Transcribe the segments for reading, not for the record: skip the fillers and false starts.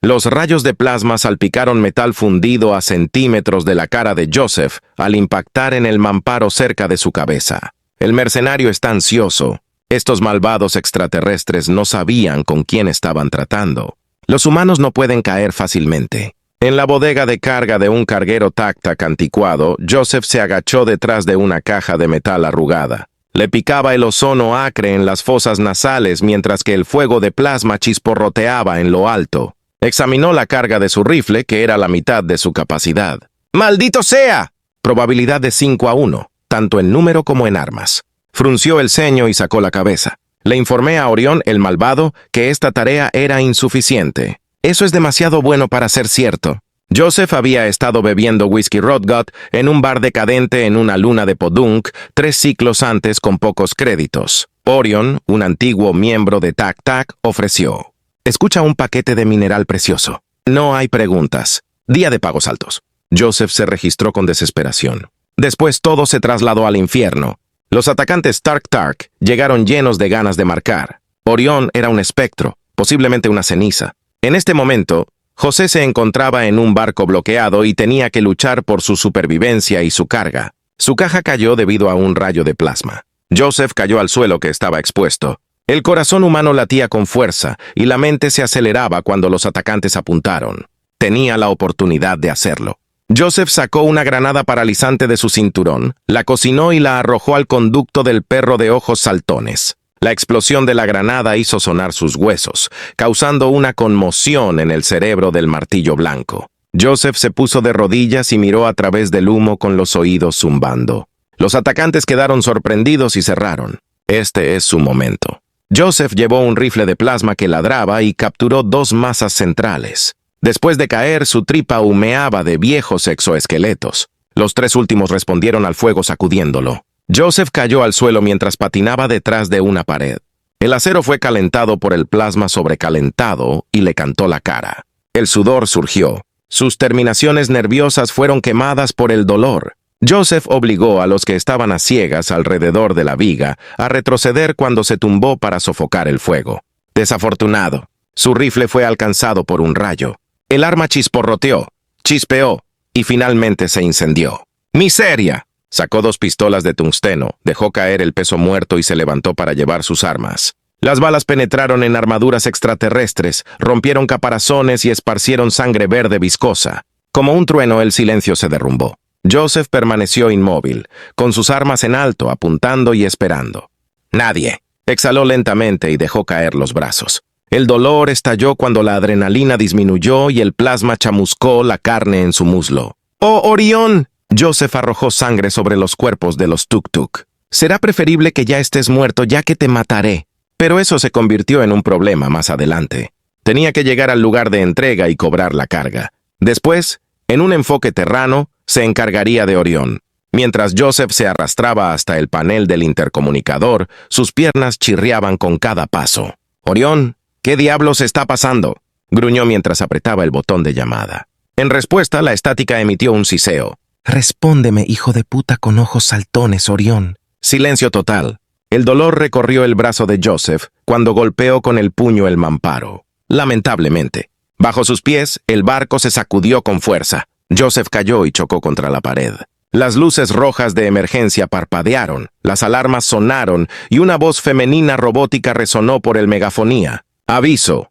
Los rayos de plasma salpicaron metal fundido a centímetros de la cara de Joseph al impactar en el mamparo cerca de su cabeza. El mercenario está ansioso. Estos malvados extraterrestres no sabían con quién estaban tratando. Los humanos no pueden caer fácilmente. En la bodega de carga de un carguero Tac-Tac anticuado, Joseph se agachó detrás de una caja de metal arrugada. Le picaba el ozono acre en las fosas nasales mientras que el fuego de plasma chisporroteaba en lo alto. Examinó la carga de su rifle, que era la mitad de su capacidad. ¡Maldito sea! Probabilidad de 5-1, tanto en número como en armas. Frunció el ceño y sacó la cabeza. Le informé a Orión, el malvado, que esta tarea era insuficiente. Eso es demasiado bueno para ser cierto. Joseph había estado bebiendo whisky Rodgut en un bar decadente en una luna de Podunk 3 ciclos antes con pocos créditos. Orión, un antiguo miembro de Tac-Tac, ofreció: escucha un paquete de mineral precioso. No hay preguntas. Día de pagos altos. Joseph se registró con desesperación. Después todo se trasladó al infierno. Los atacantes Tac-Tac llegaron llenos de ganas de marcar. Orión era un espectro, posiblemente una ceniza. En este momento, José se encontraba en un barco bloqueado y tenía que luchar por su supervivencia y su carga. Su caja cayó debido a un rayo de plasma. Joseph cayó al suelo que estaba expuesto. El corazón humano latía con fuerza y la mente se aceleraba cuando los atacantes apuntaron. Tenía la oportunidad de hacerlo. Joseph sacó una granada paralizante de su cinturón, la cocinó y la arrojó al conducto del perro de ojos saltones. La explosión de la granada hizo sonar sus huesos, causando una conmoción en el cerebro del martillo blanco. Joseph se puso de rodillas y miró a través del humo con los oídos zumbando. Los atacantes quedaron sorprendidos y cerraron. Este es su momento. Joseph llevó un rifle de plasma que ladraba y capturó 2 masas centrales. Después de caer, su tripa humeaba de viejos exoesqueletos. Los 3 últimos respondieron al fuego sacudiéndolo. Joseph cayó al suelo mientras patinaba detrás de una pared. El acero fue calentado por el plasma sobrecalentado y le cantó la cara. El sudor surgió. Sus terminaciones nerviosas fueron quemadas por el dolor. Joseph obligó a los que estaban a ciegas alrededor de la viga a retroceder cuando se tumbó para sofocar el fuego. Desafortunado. Su rifle fue alcanzado por un rayo. El arma chisporroteó, chispeó y finalmente se incendió. ¡Miseria! Sacó 2 pistolas de tungsteno, dejó caer el peso muerto y se levantó para llevar sus armas. Las balas penetraron en armaduras extraterrestres, rompieron caparazones y esparcieron sangre verde viscosa. Como un trueno, el silencio se derrumbó. Joseph permaneció inmóvil, con sus armas en alto, apuntando y esperando. Nadie. Exhaló lentamente y dejó caer los brazos. El dolor estalló cuando la adrenalina disminuyó y el plasma chamuscó la carne en su muslo. ¡Oh, Orión! Joseph arrojó sangre sobre los cuerpos de los tuk-tuk. Será preferible que ya estés muerto, ya que te mataré. Pero eso se convirtió en un problema más adelante. Tenía que llegar al lugar de entrega y cobrar la carga. Después, en un enfoque terrano, se encargaría de Orión. Mientras Joseph se arrastraba hasta el panel del intercomunicador, sus piernas chirriaban con cada paso. «Orión, ¿qué diablos está pasando?», gruñó mientras apretaba el botón de llamada. En respuesta, la estática emitió un siseo. «Respóndeme, hijo de puta con ojos saltones, Orión». Silencio total. El dolor recorrió el brazo de Joseph cuando golpeó con el puño el mamparo. Lamentablemente. Bajo sus pies, el barco se sacudió con fuerza. Joseph cayó y chocó contra la pared. Las luces rojas de emergencia parpadearon, las alarmas sonaron y una voz femenina robótica resonó por el megafonía. «Aviso.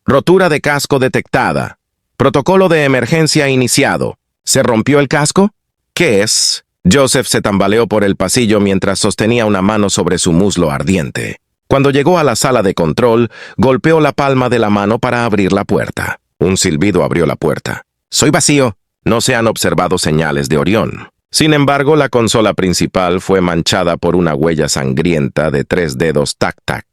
Rotura de casco detectada. Protocolo de emergencia iniciado. ¿Se rompió el casco? ¿Qué es?». Joseph se tambaleó por el pasillo mientras sostenía una mano sobre su muslo ardiente. Cuando llegó a la sala de control, golpeó la palma de la mano para abrir la puerta. Un silbido abrió la puerta. «Soy vacío». No se han observado señales de Orión. Sin embargo, la consola principal fue manchada por una huella sangrienta de 3 dedos Tac-Tac.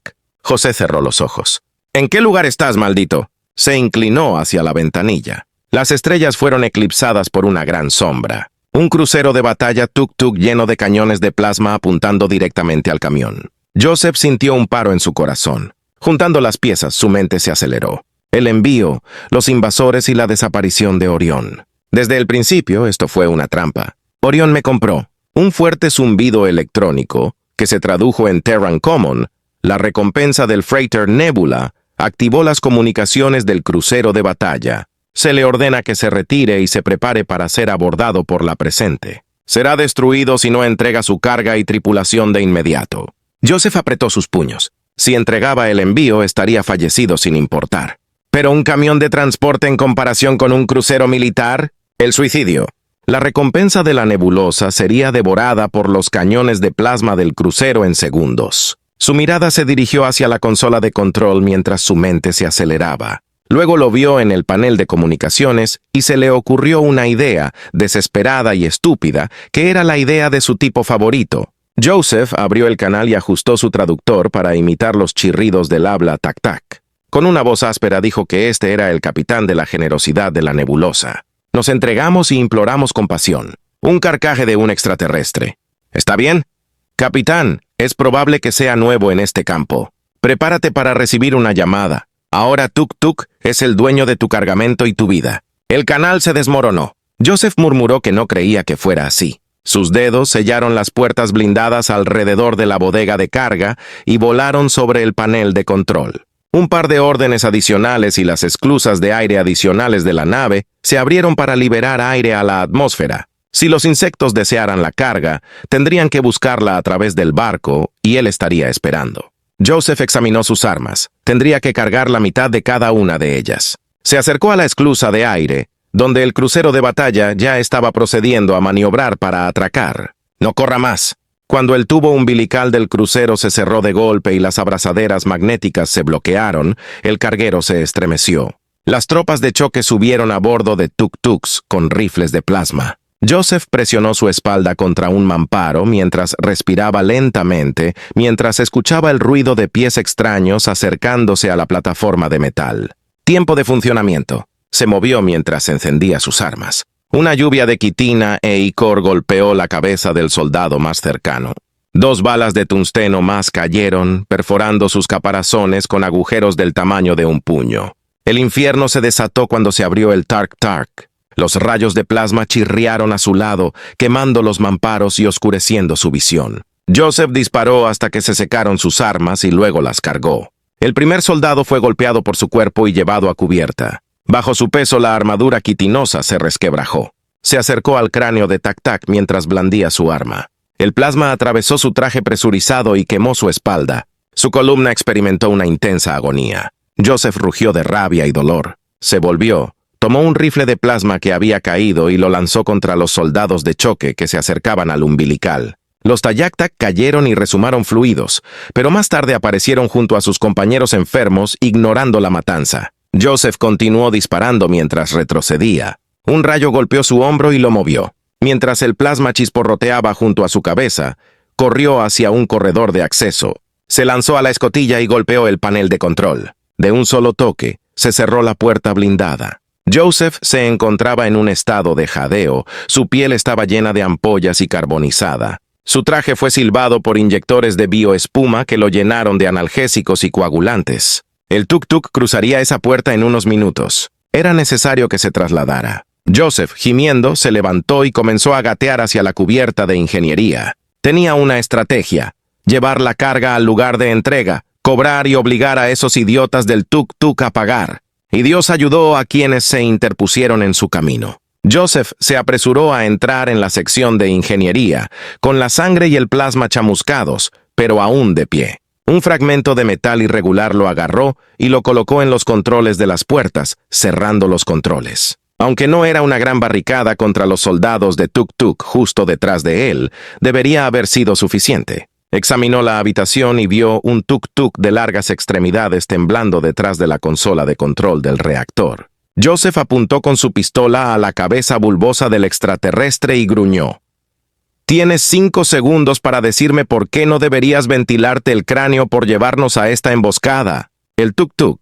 José cerró los ojos. «¿En qué lugar estás, maldito?». Se inclinó hacia la ventanilla. Las estrellas fueron eclipsadas por una gran sombra. Un crucero de batalla tuk-tuk lleno de cañones de plasma apuntando directamente al camión. Joseph sintió un paro en su corazón. Juntando las piezas, su mente se aceleró. El envío, los invasores y la desaparición de Orión. Desde el principio, esto fue una trampa. Orión me compró. Un fuerte zumbido electrónico, que se tradujo en Terran Common, la recompensa del freighter Nebula, Activó las comunicaciones del crucero de batalla. Se le ordena que se retire y se prepare para ser abordado por la presente. Será destruido si no entrega su carga y tripulación de inmediato. Joseph apretó sus puños. Si entregaba el envío, estaría fallecido sin importar. ¿Pero un camión de transporte en comparación con un crucero militar? El suicidio. La recompensa de la nebulosa sería devorada por los cañones de plasma del crucero en segundos. Su mirada se dirigió hacia la consola de control mientras su mente se aceleraba. Luego lo vio en el panel de comunicaciones y se le ocurrió una idea, desesperada y estúpida, que era la idea de su tipo favorito. Joseph abrió el canal y ajustó su traductor para imitar los chirridos del habla tac-tac. Con una voz áspera dijo que este era el capitán de la generosidad de la nebulosa. Nos entregamos y imploramos compasión. Un carcaje de un extraterrestre. ¿Está bien? Capitán, es probable que sea nuevo en este campo. Prepárate para recibir una llamada. Ahora Tuk-Tuk es el dueño de tu cargamento y tu vida. El canal se desmoronó. Joseph murmuró que no creía que fuera así. Sus dedos sellaron las puertas blindadas alrededor de la bodega de carga y volaron sobre el panel de control. Un par de órdenes adicionales y las esclusas de aire adicionales de la nave se abrieron para liberar aire a la atmósfera. Si los insectos desearan la carga, tendrían que buscarla a través del barco y él estaría esperando. Joseph examinó sus armas. Tendría que cargar la mitad de cada una de ellas. Se acercó a la esclusa de aire, donde el crucero de batalla ya estaba procediendo a maniobrar para atracar. No corra más. Cuando el tubo umbilical del crucero se cerró de golpe y las abrazaderas magnéticas se bloquearon, el carguero se estremeció. Las tropas de choque subieron a bordo de tuk-tuks con rifles de plasma. Joseph presionó su espalda contra un mamparo mientras respiraba lentamente, mientras escuchaba el ruido de pies extraños acercándose a la plataforma de metal. Tiempo de funcionamiento. Se movió mientras encendía sus armas. Una lluvia de quitina e icor golpeó la cabeza del soldado más cercano. 2 balas de tungsteno más cayeron, perforando sus caparazones con agujeros del tamaño de un puño. El infierno se desató cuando se abrió el Tark-Tark. Los rayos de plasma chirriaron a su lado, quemando los mamparos y oscureciendo su visión. Joseph disparó hasta que se secaron sus armas y luego las cargó. El primer soldado fue golpeado por su cuerpo y llevado a cubierta. Bajo su peso, la armadura quitinosa se resquebrajó. Se acercó al cráneo de Tac-Tac mientras blandía su arma. El plasma atravesó su traje presurizado y quemó su espalda. Su columna experimentó una intensa agonía. Joseph rugió de rabia y dolor. Se volvió, tomó un rifle de plasma que había caído y lo lanzó contra los soldados de choque que se acercaban al umbilical. Los Tac-Tac cayeron y resumaron fluidos, pero más tarde aparecieron junto a sus compañeros enfermos, ignorando la matanza. Joseph continuó disparando mientras retrocedía. Un rayo golpeó su hombro y lo movió. Mientras el plasma chisporroteaba junto a su cabeza, corrió hacia un corredor de acceso. Se lanzó a la escotilla y golpeó el panel de control. De un solo toque, se cerró la puerta blindada. Joseph se encontraba en un estado de jadeo. Su piel estaba llena de ampollas y carbonizada. Su traje fue silbado por inyectores de bioespuma que lo llenaron de analgésicos y coagulantes. El tuk-tuk cruzaría esa puerta en unos minutos. Era necesario que se trasladara. Joseph, gimiendo, se levantó y comenzó a gatear hacia la cubierta de ingeniería. Tenía una estrategia: llevar la carga al lugar de entrega, cobrar y obligar a esos idiotas del tuk-tuk a pagar. Y Dios ayudó a quienes se interpusieron en su camino. Joseph se apresuró a entrar en la sección de ingeniería, con la sangre y el plasma chamuscados, pero aún de pie. Un fragmento de metal irregular lo agarró y lo colocó en los controles de las puertas, cerrando los controles. Aunque no era una gran barricada contra los soldados de Tuk-Tuk justo detrás de él, debería haber sido suficiente. Examinó la habitación y vio un tuk-tuk de largas extremidades temblando detrás de la consola de control del reactor. Joseph apuntó con su pistola a la cabeza bulbosa del extraterrestre y gruñó: «Tienes 5 segundos para decirme por qué no deberías ventilarte el cráneo por llevarnos a esta emboscada». El tuk-tuk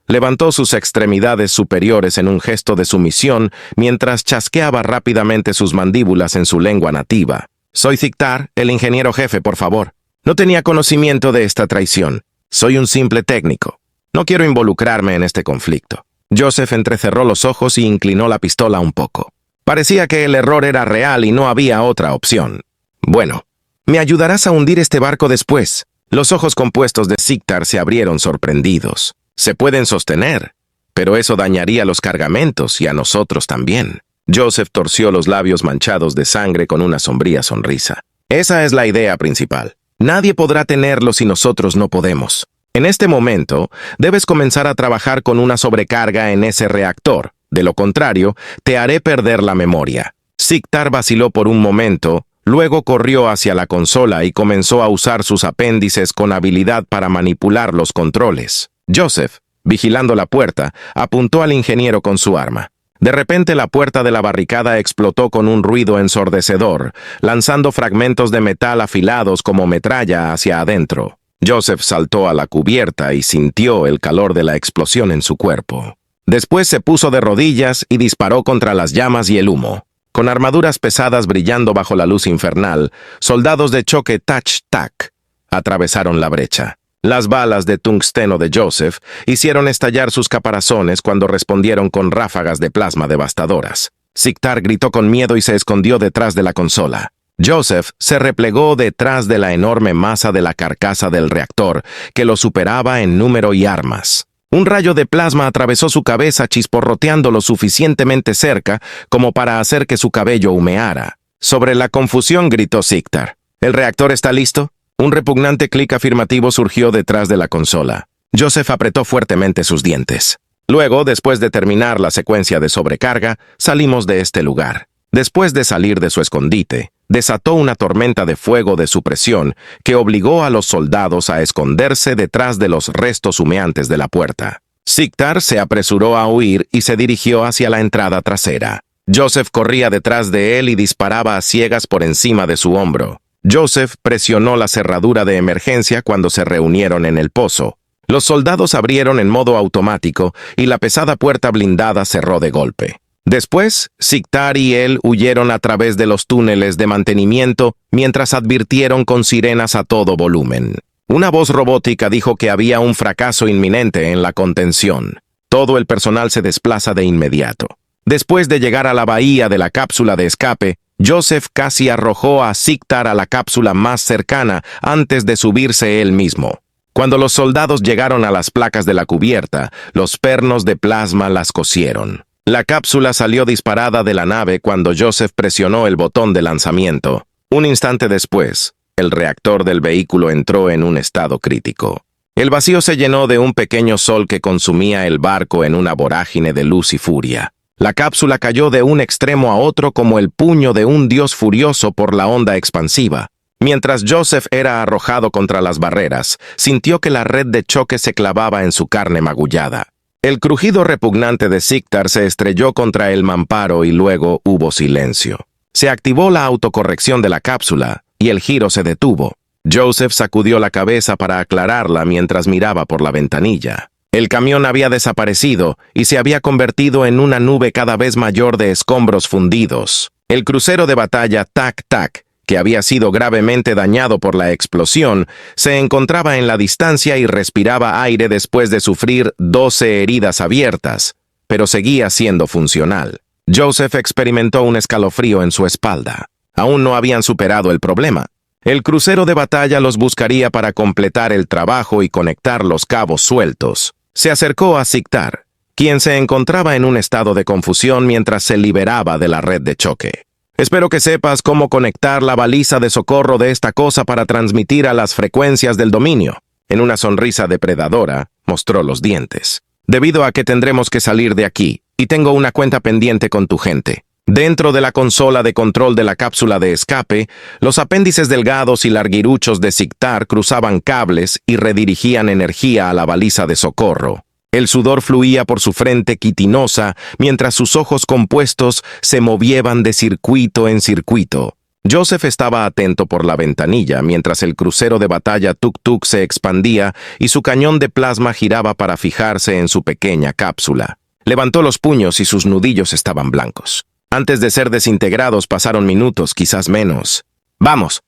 levantó sus extremidades superiores en un gesto de sumisión mientras chasqueaba rápidamente sus mandíbulas en su lengua nativa. «Soy Ziktar, el ingeniero jefe, por favor. No tenía conocimiento de esta traición. Soy un simple técnico. No quiero involucrarme en este conflicto». Joseph entrecerró los ojos y inclinó la pistola un poco. Parecía que el error era real y no había otra opción. «Bueno, me ayudarás a hundir este barco después». Los ojos compuestos de Ziktar se abrieron sorprendidos. Se pueden sostener, pero eso dañaría los cargamentos y a nosotros también. Joseph torció los labios manchados de sangre con una sombría sonrisa. Esa es la idea principal. Nadie podrá tenerlo si nosotros no podemos. En este momento, debes comenzar a trabajar con una sobrecarga en ese reactor. De lo contrario, te haré perder la memoria. Siktar vaciló por un momento, luego corrió hacia la consola y comenzó a usar sus apéndices con habilidad para manipular los controles. Joseph, vigilando la puerta, apuntó al ingeniero con su arma. De repente la puerta de la barricada explotó con un ruido ensordecedor, lanzando fragmentos de metal afilados como metralla hacia adentro. Joseph saltó a la cubierta y sintió el calor de la explosión en su cuerpo. Después se puso de rodillas y disparó contra las llamas y el humo. Con armaduras pesadas brillando bajo la luz infernal, soldados de choque Tac-Tac atravesaron la brecha. Las balas de tungsteno de Joseph hicieron estallar sus caparazones cuando respondieron con ráfagas de plasma devastadoras. Siktar gritó con miedo y se escondió detrás de la consola. Joseph se replegó detrás de la enorme masa de la carcasa del reactor, que lo superaba en número y armas. Un rayo de plasma atravesó su cabeza chisporroteando lo suficientemente cerca como para hacer que su cabello humeara. Sobre la confusión gritó Siktar. ¿El reactor está listo? Un repugnante clic afirmativo surgió detrás de la consola. Joseph apretó fuertemente sus dientes. Luego, después de terminar la secuencia de sobrecarga, salimos de este lugar. Después de salir de su escondite, desató una tormenta de fuego de supresión que obligó a los soldados a esconderse detrás de los restos humeantes de la puerta. Siktar se apresuró a huir y se dirigió hacia la entrada trasera. Joseph corría detrás de él y disparaba a ciegas por encima de su hombro. Joseph presionó la cerradura de emergencia cuando se reunieron en el pozo. Los soldados abrieron en modo automático y la pesada puerta blindada cerró de golpe. Después, Siktar y él huyeron a través de los túneles de mantenimiento mientras advirtieron con sirenas a todo volumen. Una voz robótica dijo que había un fracaso inminente en la contención. Todo el personal se desplaza de inmediato. Después de llegar a la bahía de la cápsula de escape, Joseph casi arrojó a Siktar a la cápsula más cercana antes de subirse él mismo. Cuando los soldados llegaron a las placas de la cubierta, los pernos de plasma las cosieron. La cápsula salió disparada de la nave cuando Joseph presionó el botón de lanzamiento. Un instante después, el reactor del vehículo entró en un estado crítico. El vacío se llenó de un pequeño sol que consumía el barco en una vorágine de luz y furia. La cápsula cayó de un extremo a otro como el puño de un dios furioso por la onda expansiva. Mientras Joseph era arrojado contra las barreras, sintió que la red de choque se clavaba en su carne magullada. El crujido repugnante de Siktar se estrelló contra el mamparo y luego hubo silencio. Se activó la autocorrección de la cápsula y el giro se detuvo. Joseph sacudió la cabeza para aclararla mientras miraba por la ventanilla. El camión había desaparecido y se había convertido en una nube cada vez mayor de escombros fundidos. El crucero de batalla Tac-Tac, que había sido gravemente dañado por la explosión, se encontraba en la distancia y respiraba aire después de sufrir 12 heridas abiertas, pero seguía siendo funcional. Joseph experimentó un escalofrío en su espalda. Aún no habían superado el problema. El crucero de batalla los buscaría para completar el trabajo y conectar los cabos sueltos. Se acercó a Siktar, quien se encontraba en un estado de confusión mientras se liberaba de la red de choque. Espero que sepas cómo conectar la baliza de socorro de esta cosa para transmitir a las frecuencias del dominio. En una sonrisa depredadora, mostró los dientes. Debido a que tendremos que salir de aquí, y tengo una cuenta pendiente con tu gente. Dentro de la consola de control de la cápsula de escape, los apéndices delgados y larguiruchos de Siktar cruzaban cables y redirigían energía a la baliza de socorro. El sudor fluía por su frente quitinosa mientras sus ojos compuestos se movían de circuito en circuito. Joseph estaba atento por la ventanilla mientras el crucero de batalla Tuk-Tuk se expandía y su cañón de plasma giraba para fijarse en su pequeña cápsula. Levantó los puños y sus nudillos estaban blancos. Antes de ser desintegrados pasaron minutos, quizás menos. «¡Vamos!»,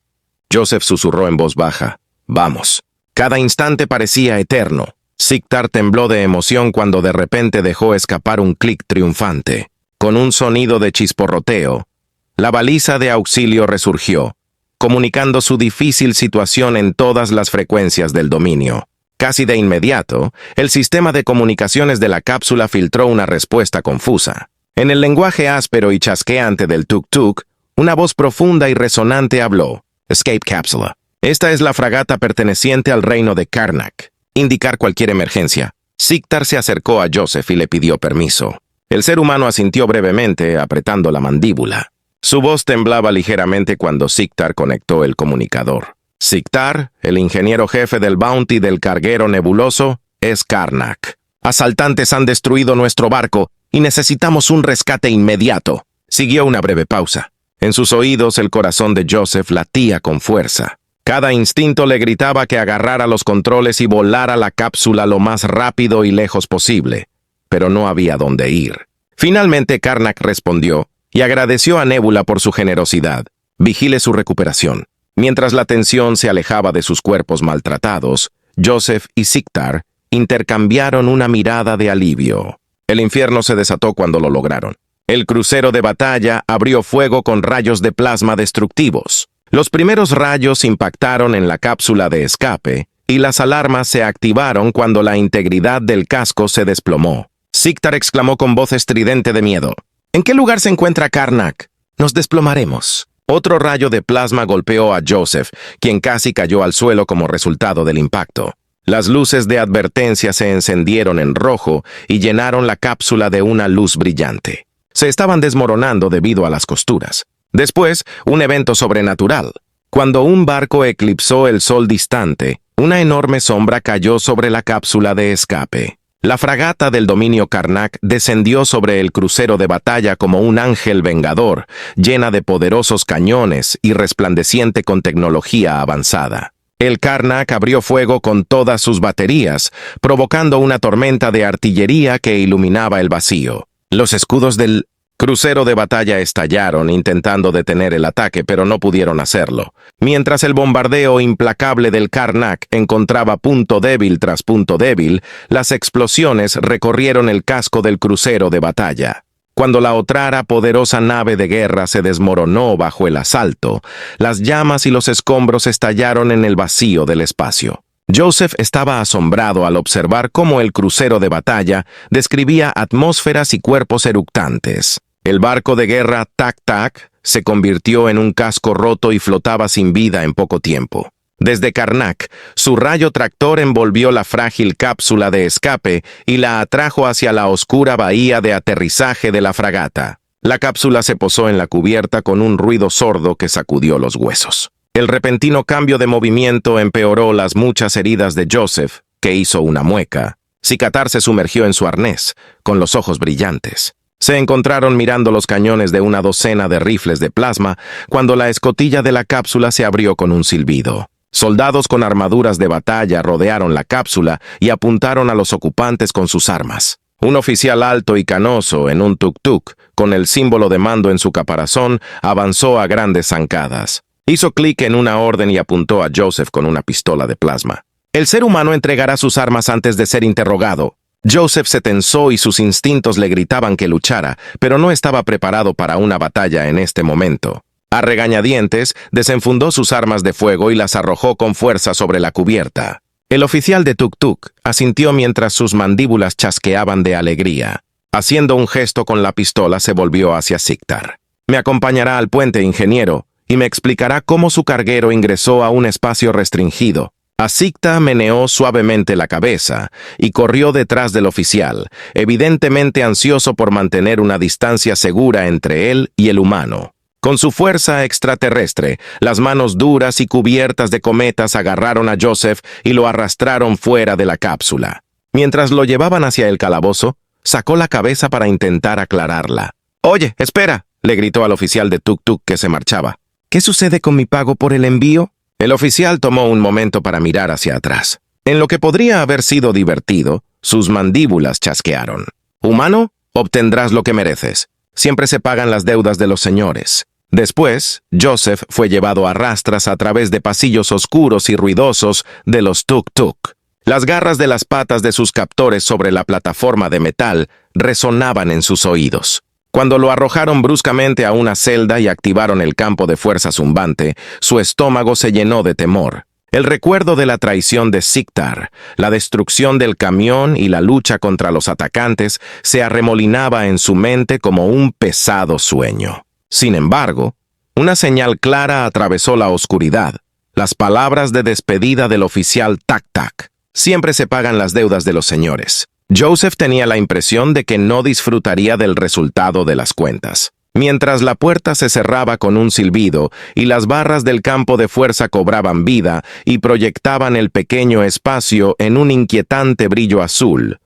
Joseph susurró en voz baja. «¡Vamos!». Cada instante parecía eterno. Siktar tembló de emoción cuando de repente dejó escapar un clic triunfante. Con un sonido de chisporroteo, la baliza de auxilio resurgió, comunicando su difícil situación en todas las frecuencias del dominio. Casi de inmediato, el sistema de comunicaciones de la cápsula filtró una respuesta confusa. En el lenguaje áspero y chasqueante del tuk-tuk, una voz profunda y resonante habló. Escape Capsula. Esta es la fragata perteneciente al reino de Karnak. Indicar cualquier emergencia. Siktar se acercó a Joseph y le pidió permiso. El ser humano asintió brevemente, apretando la mandíbula. Su voz temblaba ligeramente cuando Siktar conectó el comunicador. Siktar, el ingeniero jefe del Bounty del carguero nebuloso, es Karnak. Asaltantes han destruido nuestro barco y necesitamos un rescate inmediato. Siguió una breve pausa. En sus oídos el corazón de Joseph latía con fuerza. Cada instinto le gritaba que agarrara los controles y volara la cápsula lo más rápido y lejos posible, pero no había dónde ir. Finalmente Karnak respondió y agradeció a Nebula por su generosidad. Vigile su recuperación. Mientras la tensión se alejaba de sus cuerpos maltratados, Joseph y Siktar intercambiaron una mirada de alivio. El infierno se desató cuando lo lograron. El crucero de batalla abrió fuego con rayos de plasma destructivos. Los primeros rayos impactaron en la cápsula de escape y las alarmas se activaron cuando la integridad del casco se desplomó. Siktar exclamó con voz estridente de miedo. ¿En qué lugar se encuentra Karnak? Nos desplomaremos. Otro rayo de plasma golpeó a Joseph, quien casi cayó al suelo como resultado del impacto. Las luces de advertencia se encendieron en rojo y llenaron la cápsula de una luz brillante. Se estaban desmoronando debido a las costuras. Después, un evento sobrenatural. Cuando un barco eclipsó el sol distante, una enorme sombra cayó sobre la cápsula de escape. La fragata del dominio Karnak descendió sobre el crucero de batalla como un ángel vengador, llena de poderosos cañones y resplandeciente con tecnología avanzada. El Karnak abrió fuego con todas sus baterías, provocando una tormenta de artillería que iluminaba el vacío. Los escudos del crucero de batalla estallaron intentando detener el ataque, pero no pudieron hacerlo. Mientras el bombardeo implacable del Karnak encontraba punto débil tras punto débil, las explosiones recorrieron el casco del crucero de batalla. Cuando la otrora poderosa nave de guerra se desmoronó bajo el asalto, las llamas y los escombros estallaron en el vacío del espacio. Joseph estaba asombrado al observar cómo el crucero de batalla describía atmósferas y cuerpos eructantes. El barco de guerra Tak-Tak se convirtió en un casco roto y flotaba sin vida en poco tiempo. Desde Karnak, su rayo tractor envolvió la frágil cápsula de escape y la atrajo hacia la oscura bahía de aterrizaje de la fragata. La cápsula se posó en la cubierta con un ruido sordo que sacudió los huesos. El repentino cambio de movimiento empeoró las muchas heridas de Joseph, que hizo una mueca. Siktar se sumergió en su arnés, con los ojos brillantes. Se encontraron mirando los cañones de una docena de rifles de plasma cuando la escotilla de la cápsula se abrió con un silbido. Soldados con armaduras de batalla rodearon la cápsula y apuntaron a los ocupantes con sus armas. Un oficial alto y canoso en un tuk-tuk, con el símbolo de mando en su caparazón, avanzó a grandes zancadas. Hizo clic en una orden y apuntó a Joseph con una pistola de plasma. El ser humano entregará sus armas antes de ser interrogado. Joseph se tensó y sus instintos le gritaban que luchara, pero no estaba preparado para una batalla en este momento. A regañadientes, desenfundó sus armas de fuego y las arrojó con fuerza sobre la cubierta. El oficial de tuk-tuk asintió mientras sus mandíbulas chasqueaban de alegría. Haciendo un gesto con la pistola, se volvió hacia Siktar. «Me acompañará al puente, ingeniero, y me explicará cómo su carguero ingresó a un espacio restringido». Siktar meneó suavemente la cabeza y corrió detrás del oficial, evidentemente ansioso por mantener una distancia segura entre él y el humano. Con su fuerza extraterrestre, las manos duras y cubiertas de cometas agarraron a Joseph y lo arrastraron fuera de la cápsula. Mientras lo llevaban hacia el calabozo, sacó la cabeza para intentar aclararla. «Oye, espera», le gritó al oficial de tuk-tuk que se marchaba. «¿Qué sucede con mi pago por el envío?» El oficial tomó un momento para mirar hacia atrás. En lo que podría haber sido divertido, sus mandíbulas chasquearon. «Humano, obtendrás lo que mereces. Siempre se pagan las deudas de los señores». Después, Joseph fue llevado a rastras a través de pasillos oscuros y ruidosos de los tuk-tuk. Las garras de las patas de sus captores sobre la plataforma de metal resonaban en sus oídos. Cuando lo arrojaron bruscamente a una celda y activaron el campo de fuerza zumbante, su estómago se llenó de temor. El recuerdo de la traición de Siktar, la destrucción del camión y la lucha contra los atacantes se arremolinaba en su mente como un pesado sueño. Sin embargo, una señal clara atravesó la oscuridad. Las palabras de despedida del oficial Tak-Tak. Siempre se pagan las deudas de los señores. Joseph tenía la impresión de que no disfrutaría del resultado de las cuentas. Mientras la puerta se cerraba con un silbido y las barras del campo de fuerza cobraban vida y proyectaban el pequeño espacio en un inquietante brillo azul,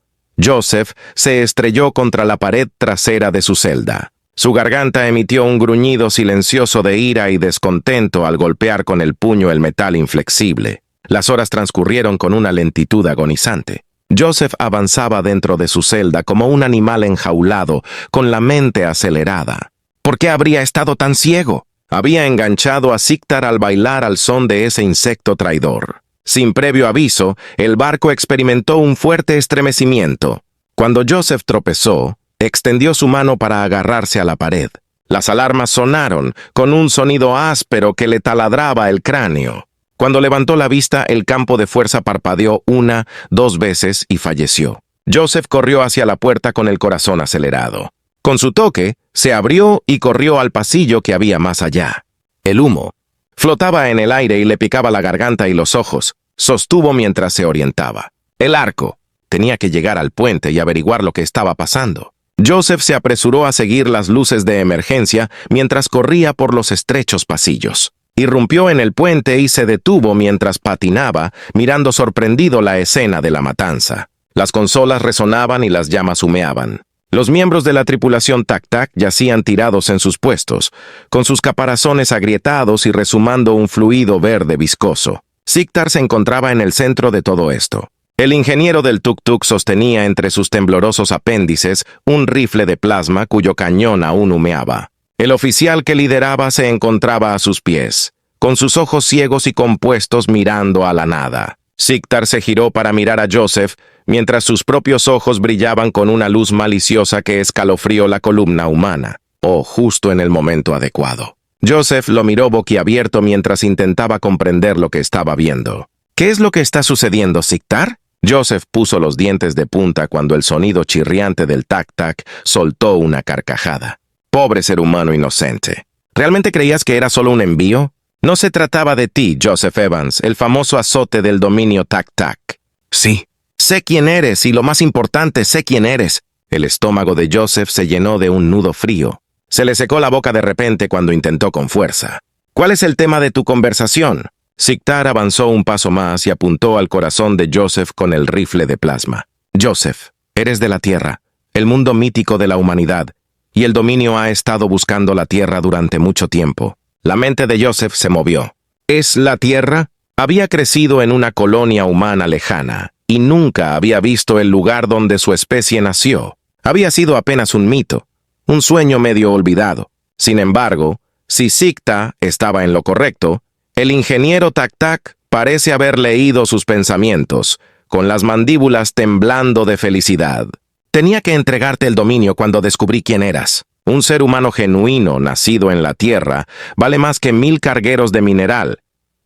Joseph se estrelló contra la pared trasera de su celda. Su garganta emitió un gruñido silencioso de ira y descontento al golpear con el puño el metal inflexible. Las horas transcurrieron con una lentitud agonizante. Joseph avanzaba dentro de su celda como un animal enjaulado, con la mente acelerada. ¿Por qué habría estado tan ciego? Había enganchado a Siktar al bailar al son de ese insecto traidor. Sin previo aviso, el barco experimentó un fuerte estremecimiento. Cuando Joseph tropezó, extendió su mano para agarrarse a la pared. Las alarmas sonaron, con un sonido áspero que le taladraba el cráneo. Cuando levantó la vista, el campo de fuerza parpadeó 1, 2 veces y falleció. Joseph corrió hacia la puerta con el corazón acelerado. Con su toque, se abrió y corrió al pasillo que había más allá. El humo flotaba en el aire y le picaba la garganta y los ojos. Sostuvo mientras se orientaba. El arco. Tenía que llegar al puente y averiguar lo que estaba pasando. Joseph se apresuró a seguir las luces de emergencia mientras corría por los estrechos pasillos. Irrumpió en el puente y se detuvo mientras patinaba, mirando sorprendido la escena de la matanza. Las consolas resonaban y las llamas humeaban. Los miembros de la tripulación Tak-Tak yacían tirados en sus puestos, con sus caparazones agrietados y resumando un fluido verde viscoso. Siktar se encontraba en el centro de todo esto. El ingeniero del tuk-tuk sostenía entre sus temblorosos apéndices un rifle de plasma cuyo cañón aún humeaba. El oficial que lideraba se encontraba a sus pies, con sus ojos ciegos y compuestos mirando a la nada. Siktar se giró para mirar a Joseph, mientras sus propios ojos brillaban con una luz maliciosa que escalofrió la columna humana. Justo en el momento adecuado. Joseph lo miró boquiabierto mientras intentaba comprender lo que estaba viendo. ¿Qué es lo que está sucediendo, Siktar? Joseph puso los dientes de punta cuando el sonido chirriante del tac-tac soltó una carcajada. Pobre ser humano inocente. ¿Realmente creías que era solo un envío? No se trataba de ti, Joseph Evans, el famoso azote del dominio tac-tac. Sí. Sé quién eres y lo más importante, sé quién eres. El estómago de Joseph se llenó de un nudo frío. Se le secó la boca de repente cuando intentó con fuerza. ¿Cuál es el tema de tu conversación? Siktar avanzó un paso más y apuntó al corazón de Joseph con el rifle de plasma. Joseph, eres de la Tierra, el mundo mítico de la humanidad, y el dominio ha estado buscando la Tierra durante mucho tiempo. La mente de Joseph se movió. ¿Es la Tierra? Había crecido en una colonia humana lejana, y nunca había visto el lugar donde su especie nació. Había sido apenas un mito, un sueño medio olvidado. Sin embargo, si Siktar estaba en lo correcto, el ingeniero Tak-Tak parece haber leído sus pensamientos, con las mandíbulas temblando de felicidad. Tenía que entregarte el dominio cuando descubrí quién eras. Un ser humano genuino, nacido en la Tierra, vale más que 1000 cargueros de mineral,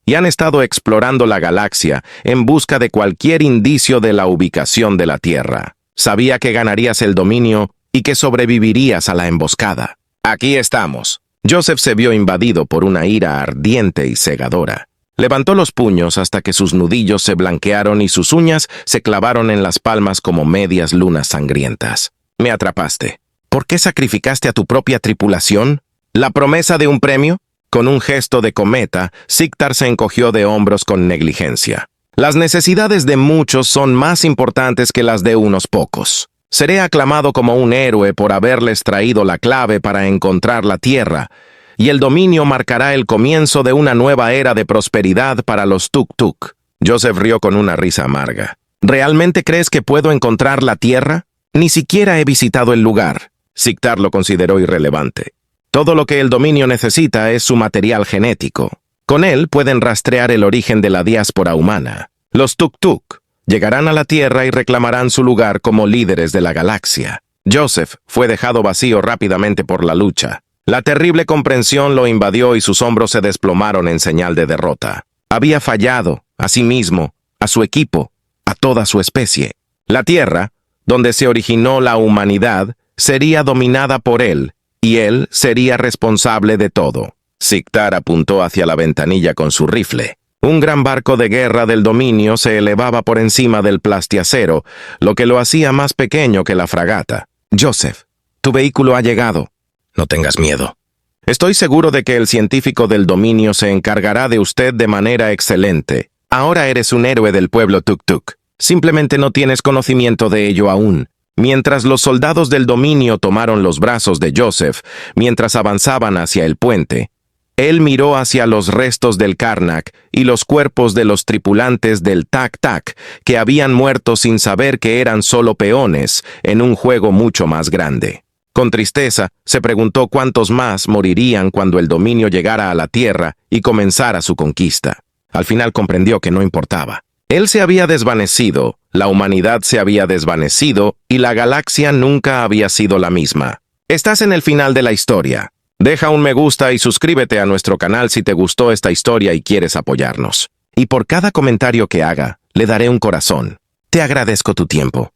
y han estado explorando la galaxia en busca de cualquier indicio de la ubicación de la Tierra. Sabía que ganarías el dominio y que sobrevivirías a la emboscada. Aquí estamos. Joseph se vio invadido por una ira ardiente y cegadora. Levantó los puños hasta que sus nudillos se blanquearon y sus uñas se clavaron en las palmas como medias lunas sangrientas. Me atrapaste. ¿Por qué sacrificaste a tu propia tripulación? ¿La promesa de un premio? Con un gesto de cometa, Siktar se encogió de hombros con negligencia. Las necesidades de muchos son más importantes que las de unos pocos. Seré aclamado como un héroe por haberles traído la clave para encontrar la Tierra, y el dominio marcará el comienzo de una nueva era de prosperidad para los tuk-tuk. Joseph rió con una risa amarga. ¿Realmente crees que puedo encontrar la Tierra? Ni siquiera he visitado el lugar. Siktar lo consideró irrelevante. Todo lo que el dominio necesita es su material genético. Con él pueden rastrear el origen de la diáspora humana. Los tuk-tuk llegarán a la Tierra y reclamarán su lugar como líderes de la galaxia. Joseph fue dejado vacío rápidamente por la lucha. La terrible comprensión lo invadió y sus hombros se desplomaron en señal de derrota. Había fallado, a sí mismo, a su equipo, a toda su especie. La Tierra, donde se originó la humanidad, sería dominada por él, y él sería responsable de todo. Siktar apuntó hacia la ventanilla con su rifle. Un gran barco de guerra del dominio se elevaba por encima del plastiacero, lo que lo hacía más pequeño que la fragata. Joseph, tu vehículo ha llegado. No tengas miedo. Estoy seguro de que el científico del dominio se encargará de usted de manera excelente. Ahora eres un héroe del pueblo Tuk-Tuk. Simplemente no tienes conocimiento de ello aún. Mientras los soldados del dominio tomaron los brazos de Joseph, mientras avanzaban hacia el puente, él miró hacia los restos del Karnak y los cuerpos de los tripulantes del Tak-Tak, que habían muerto sin saber que eran solo peones en un juego mucho más grande. Con tristeza, se preguntó cuántos más morirían cuando el dominio llegara a la Tierra y comenzara su conquista. Al final comprendió que no importaba. Él se había desvanecido, la humanidad se había desvanecido y la galaxia nunca había sido la misma. Estás en el final de la historia. Deja un me gusta y suscríbete a nuestro canal si te gustó esta historia y quieres apoyarnos. Y por cada comentario que haga, le daré un corazón. Te agradezco tu tiempo.